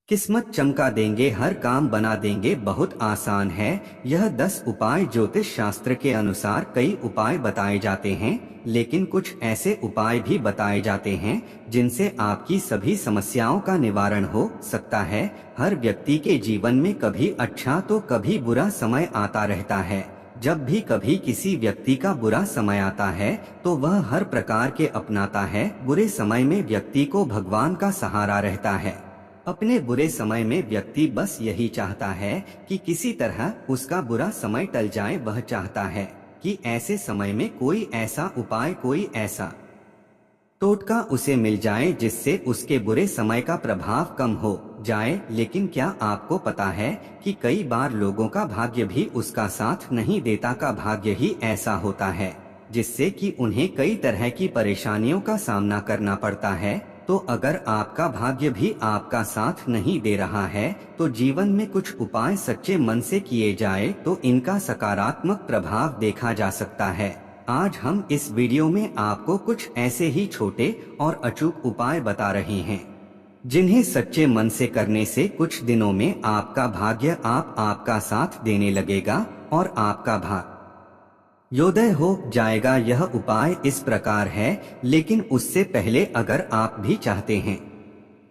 किस्मत चमका देंगे, हर काम बना देंगे, बहुत आसान है। यह 10 उपाय ज्योतिष शास्त्र के अनुसार कई उपाय बताए जाते हैं, लेकिन कुछ ऐसे उपाय भी बताए जाते हैं जिनसे आपकी सभी समस्याओं का निवारण हो सकता है। हर व्यक्ति के जीवन में कभी अच्छा तो कभी बुरा समय आता रहता है। जब भी कभी किसी व्यक्ति का बुरा समय आता है तो वह हर प्रकार के अपनाता है। बुरे समय में व्यक्ति को भगवान का सहारा रहता है। अपने बुरे समय में व्यक्ति बस यही चाहता है कि किसी तरह उसका बुरा समय टल जाए। वह चाहता है कि ऐसे समय में कोई ऐसा उपाय, कोई ऐसा टोटका उसे मिल जाए जिससे उसके बुरे समय का प्रभाव कम हो जाए। लेकिन क्या आपको पता है कि कई बार लोगों का भाग्य भी उसका साथ नहीं देता। का भाग्य ही ऐसा होता है जिससे कि उन्हें कई तरह की परेशानियों का सामना करना पड़ता है। तो अगर आपका भाग्य भी आपका साथ नहीं दे रहा है तो जीवन में कुछ उपाय सच्चे मन से किए जाए तो इनका सकारात्मक प्रभाव देखा जा सकता है। आज हम इस वीडियो में आपको कुछ ऐसे ही छोटे और अचूक उपाय बता रहे हैं जिन्हें सच्चे मन से करने से कुछ दिनों में आपका भाग्य आपका साथ देने लगेगा और आपका योदय हो जाएगा। यह उपाय इस प्रकार है, लेकिन उससे पहले अगर आप भी चाहते हैं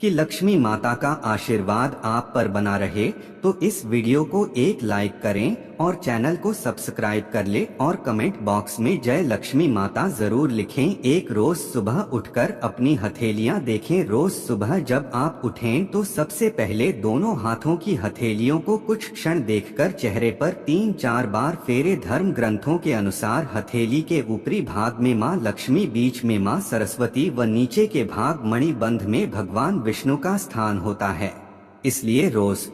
कि लक्ष्मी माता का आशीर्वाद आप पर बना रहे तो इस वीडियो को एक लाइक करें और चैनल को सब्सक्राइब कर ले और कमेंट बॉक्स में जय लक्ष्मी माता जरूर लिखें। एक रोज सुबह उठकर अपनी हथेलियां देखें। रोज सुबह जब आप उठें तो सबसे पहले दोनों हाथों की हथेलियों को कुछ क्षण देखकर चेहरे पर 3-4 बार फेरे। धर्म ग्रंथों के अनुसार हथेली के ऊपरी भाग में माँ लक्ष्मी, बीच में माँ सरस्वती व नीचे के भाग मणिबंध में भगवान विष्णु का स्थान होता है। इसलिए रोज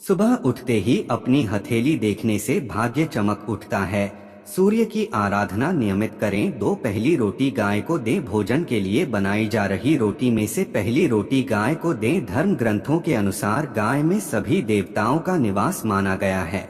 सुबह उठते ही अपनी हथेली देखने से भाग्य चमक उठता है। सूर्य की आराधना नियमित करें। दो पहली रोटी गाय को दें। भोजन के लिए बनाई जा रही रोटी में से पहली रोटी गाय को दें। धर्म ग्रंथों के अनुसार गाय में सभी देवताओं का निवास माना गया है।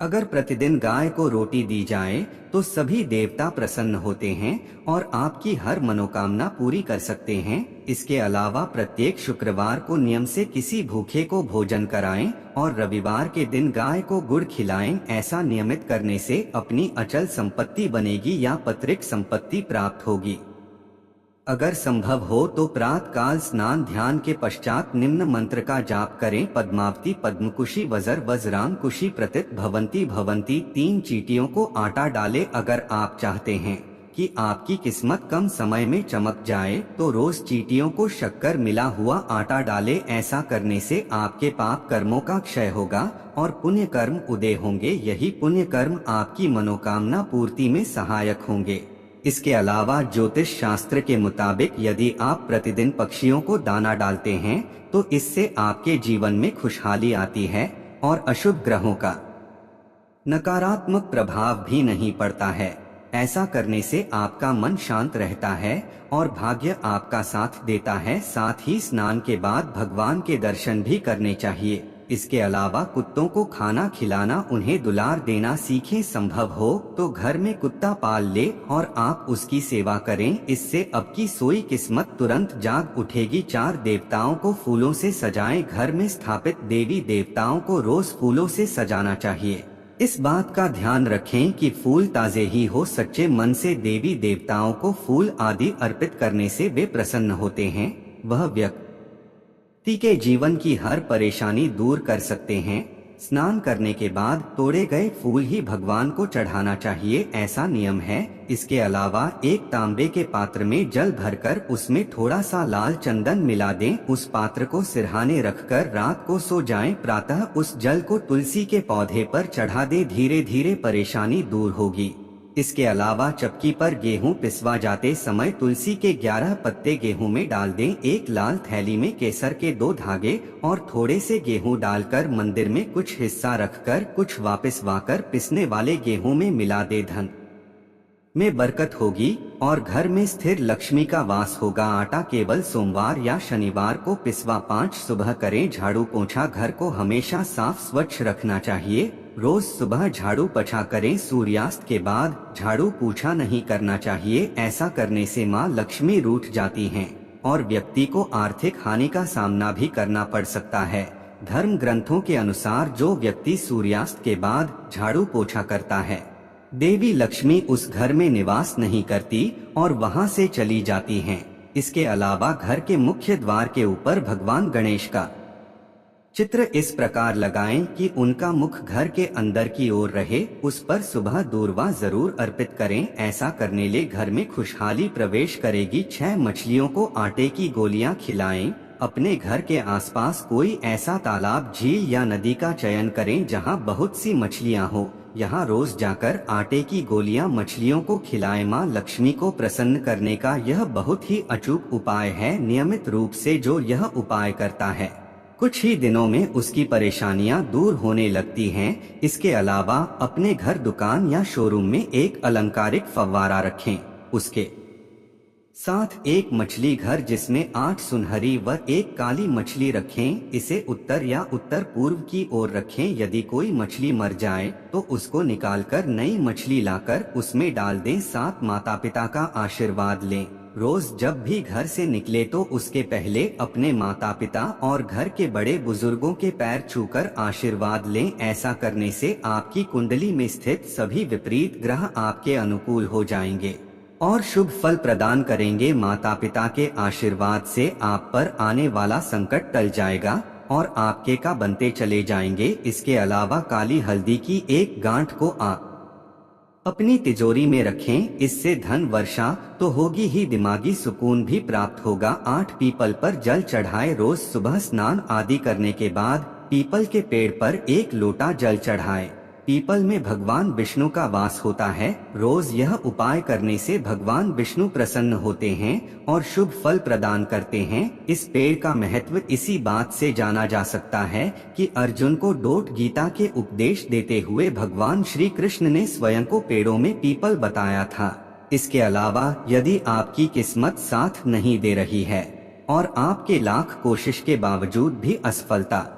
अगर प्रतिदिन गाय को रोटी दी जाए तो सभी देवता प्रसन्न होते हैं और आपकी हर मनोकामना पूरी कर सकते हैं। इसके अलावा प्रत्येक शुक्रवार को नियम से किसी भूखे को भोजन कराएं और रविवार के दिन गाय को गुड़ खिलाएं। ऐसा नियमित करने से अपनी अचल संपत्ति बनेगी या पैतृक संपत्ति प्राप्त होगी। अगर संभव हो तो प्रातः काल स्नान ध्यान के पश्चात निम्न मंत्र का जाप करें। पद्मावती पद्मकुशी वज्र वज्रांकुशी प्रतित भवंती भवंती। 3 चींटियों को आटा डालें। अगर आप चाहते हैं कि आपकी किस्मत कम समय में चमक जाए तो रोज चींटियों को शक्कर मिला हुआ आटा डालें। ऐसा करने से आपके पाप कर्मों का क्षय होगा और पुण्य कर्म उदय होंगे। यही पुण्य कर्म आपकी मनोकामना पूर्ति में सहायक होंगे। इसके अलावा ज्योतिष शास्त्र के मुताबिक यदि आप प्रतिदिन पक्षियों को दाना डालते हैं तो इससे आपके जीवन में खुशहाली आती है और अशुभ ग्रहों का नकारात्मक प्रभाव भी नहीं पड़ता है। ऐसा करने से आपका मन शांत रहता है और भाग्य आपका साथ देता है। साथ ही स्नान के बाद भगवान के दर्शन भी करने चाहिए। इसके अलावा कुत्तों को खाना खिलाना, उन्हें दुलार देना सीखें। संभव हो तो घर में कुत्ता पाल ले और आप उसकी सेवा करें। इससे आपकी सोई किस्मत तुरंत जाग उठेगी। 4 देवताओं को फूलों से सजाएं। घर में स्थापित देवी देवताओं को रोज फूलों से सजाना चाहिए। इस बात का ध्यान रखें कि फूल ताजे ही हो। सच्चे मन से देवी देवताओं को फूल आदि अर्पित करने से वे प्रसन्न होते हैं। वह व्यक्ति के जीवन की हर परेशानी दूर कर सकते हैं। स्नान करने के बाद तोड़े गए फूल ही भगवान को चढ़ाना चाहिए, ऐसा नियम है। इसके अलावा एक तांबे के पात्र में जल भरकर उसमें थोड़ा सा लाल चंदन मिला दें। उस पात्र को सिरहाने रखकर रात को सो जाएं। प्रातः उस जल को तुलसी के पौधे पर चढ़ा दें। धीरे धीरे परेशानी दूर होगी। इसके अलावा चक्की पर गेहूं पिसवा जाते समय तुलसी के 11 पत्ते गेहूं में डाल दें। एक लाल थैली में केसर के 2 धागे और थोड़े से गेहूं डालकर मंदिर में कुछ हिस्सा रखकर कुछ वापस वाकर पिसने वाले गेहूं में मिला दे। धन में बरकत होगी और घर में स्थिर लक्ष्मी का वास होगा। आटा केवल सोमवार या शनिवार को पिसवा 5 सुबह करें। झाड़ू पोंछा घर को हमेशा साफ स्वच्छ रखना चाहिए। रोज सुबह झाड़ू पोंछा करें। सूर्यास्त के बाद झाड़ू पोंछा नहीं करना चाहिए। ऐसा करने से माँ लक्ष्मी रूठ जाती हैं। और व्यक्ति को आर्थिक हानि का सामना भी करना पड़ सकता है। धर्म ग्रंथों के अनुसार जो व्यक्ति सूर्यास्त के बाद झाड़ू पोछा करता है, देवी लक्ष्मी उस घर में निवास नहीं करती और वहां से चली जाती हैं। इसके अलावा घर के मुख्य द्वार के ऊपर भगवान गणेश का चित्र इस प्रकार लगाएं कि उनका मुख घर के अंदर की ओर रहे। उस पर सुबह दूर्वा जरूर अर्पित करें। ऐसा करने ले घर में खुशहाली प्रवेश करेगी। 6 मछलियों को आटे की गोलियां खिलाएं। अपने घर के आसपास कोई ऐसा तालाब, झील या नदी का चयन करें जहां बहुत सी मछलियां हो। यहाँ रोज जाकर आटे की गोलियां मछलियों को खिलाएं। मां लक्ष्मी को प्रसन्न करने का यह बहुत ही अचूक उपाय है। नियमित रूप से जो यह उपाय करता है, कुछ ही दिनों में उसकी परेशानियां दूर होने लगती हैं। इसके अलावा अपने घर, दुकान या शोरूम में एक अलंकारिक फव्वारा रखें। उसके साथ एक मछली घर जिसमें 8 सुनहरी व 1 काली मछली रखें। इसे उत्तर या उत्तर पूर्व की ओर रखें। यदि कोई मछली मर जाए तो उसको निकालकर नई मछली लाकर उसमें डाल दें। साथ माता पिता का आशीर्वाद लें। रोज जब भी घर से निकले तो उसके पहले अपने माता पिता और घर के बड़े बुजुर्गों के पैर छूकर आशीर्वाद लें। ऐसा करने से आपकी कुंडली में स्थित सभी विपरीत ग्रह आपके अनुकूल हो जाएंगे और शुभ फल प्रदान करेंगे। माता पिता के आशीर्वाद से आप पर आने वाला संकट टल जाएगा और आपके का बनते चले जाएंगे। इसके अलावा काली हल्दी की एक गांठ को आप अपनी तिजोरी में रखें। इससे धन वर्षा तो होगी ही, दिमागी सुकून भी प्राप्त होगा। 8 पीपल पर जल चढ़ाए। रोज सुबह स्नान आदि करने के बाद पीपल के पेड़ पर 1 लोटा जल चढ़ाए। पीपल में भगवान विष्णु का वास होता है। रोज यह उपाय करने से भगवान विष्णु प्रसन्न होते हैं और शुभ फल प्रदान करते हैं। इस पेड़ का महत्व इसी बात से जाना जा सकता है कि अर्जुन को डोट गीता के उपदेश देते हुए भगवान श्री कृष्ण ने स्वयं को पेड़ों में पीपल बताया था। इसके अलावा यदि आपकी किस्मत साथ नहीं दे रही है और आपके लाख कोशिश के बावजूद भी असफलता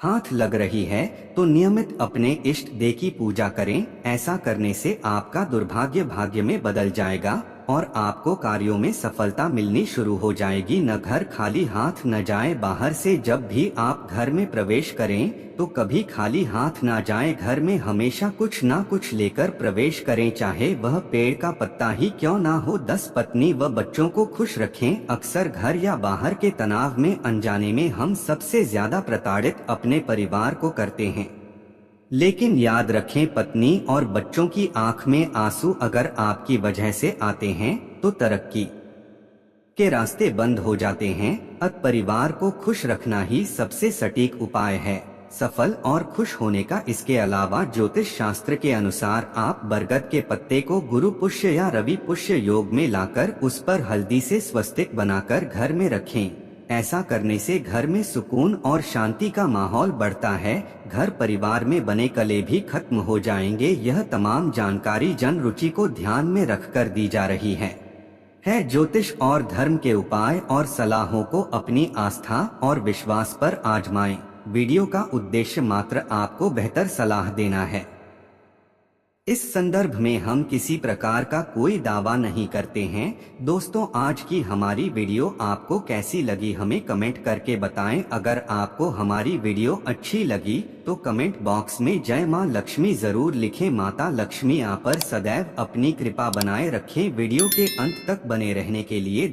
हाथ लग रही है तो नियमित अपने इष्ट देव की पूजा करें। ऐसा करने से आपका दुर्भाग्य भाग्य में बदल जाएगा और आपको कार्यों में सफलता मिलनी शुरू हो जाएगी। न घर खाली हाथ न जाए। बाहर से जब भी आप घर में प्रवेश करें तो कभी खाली हाथ ना जाए। घर में हमेशा कुछ ना कुछ लेकर प्रवेश करें, चाहे वह पेड़ का पत्ता ही क्यों ना हो। 10 पत्नी व बच्चों को खुश रखें। अक्सर घर या बाहर के तनाव में अनजाने में हम सबसे ज्यादा प्रताड़ित अपने परिवार को करते हैं, लेकिन याद रखें पत्नी और बच्चों की आंख में आंसू अगर आपकी वजह से आते हैं तो तरक्की के रास्ते बंद हो जाते हैं। अब परिवार को खुश रखना ही सबसे सटीक उपाय है सफल और खुश होने का। इसके अलावा ज्योतिष शास्त्र के अनुसार आप बरगद के पत्ते को गुरु पुष्य या रवि पुष्य योग में लाकर उस पर हल्दी से स्वस्तिक बनाकर घर में रखें। ऐसा करने से घर में सुकून और शांति का माहौल बढ़ता है। घर परिवार में बने कले भी खत्म हो जाएंगे। यह तमाम जानकारी जन रुचि को ध्यान में रखकर दी जा रही है। ज्योतिष और धर्म के उपाय और सलाहों को अपनी आस्था और विश्वास पर आजमाएं। वीडियो का उद्देश्य मात्र आपको बेहतर सलाह देना है। इस संदर्भ में हम किसी प्रकार का कोई दावा नहीं करते हैं। दोस्तों, आज की हमारी वीडियो आपको कैसी लगी हमें कमेंट करके बताएं। अगर आपको हमारी वीडियो अच्छी लगी तो कमेंट बॉक्स में जय मां लक्ष्मी जरूर लिखें। माता लक्ष्मी आप पर सदैव अपनी कृपा बनाए रखें। वीडियो के अंत तक बने रहने के लिए